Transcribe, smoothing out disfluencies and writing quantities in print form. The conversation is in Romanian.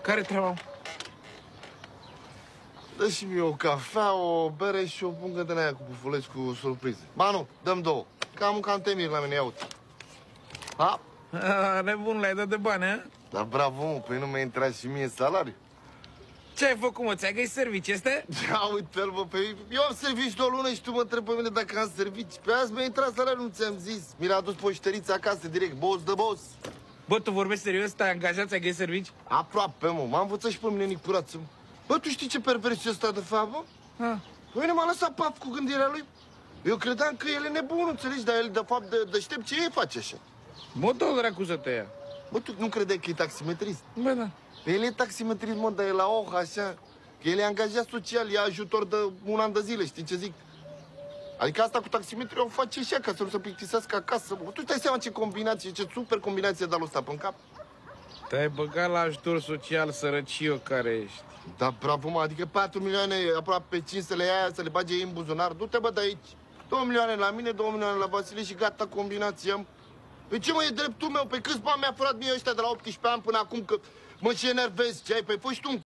Care treaba? Dă și mie o cafea, o bere și o pungă de aia cu pufuleți cu surprize. Ba nu, dăm două. Cam un cantemir la mine, ia uite. Ha? Nebun, l-ai dat de bani, a? Dar bravo, mă, păi nu mi-a intrat și mie salariu. Ce ai făcut, mă? Ți-ai găsit servicii este? Ia uite-l, mă, pe eu am servici de o lună și tu mă întrebi pe mine dacă am servici. Pe azi mi-a intrat salariul, nu ți-am zis. Mi l-a adus poșterița acasă, direct, boss de boss. Bă, tu vorbești serios? Te-ai angajat, ți-ai găsit servici? Aproape, mă, m-a învățat și pe mine Nicurață. Bă, tu știi ce perversie ăsta de fapt, bă? Păi m-a lăsat paf cu gândirea lui. Eu credeam că el e nebun, înțelegi, dar el, de fapt, deștept, ce face așa? Mă, dă-o dracu să te ia. Bă, tu nu credeai că e taximetrist? Bă, da. El e taximetrist, mă, dar e la OH, așa. Că el e angajat social, e ajutor de un an de zile, știi ce zic? Adică asta cu taximetrii o face și ea, ca să nu se plictisească acasă. Bă, tu îți dai seama ce combinație, ce super combinație de-a lui ăsta pe-n cap? Te-ai băgat la ajutor social, sărăciu care ești. Da, bravo, mă, adică 4 milioane, aproape 5 să le ia, să le bage ei în buzunar. Du-te, bă, de aici. 2 milioane la mine, 2 milioane la Vasile și gata combinația. Păi ce, mă, e dreptul meu? Pe câți bani mi-a furat mie ăștia de la 18 ani până acum, că mă și enervez, ce ai? Păi fă și tu un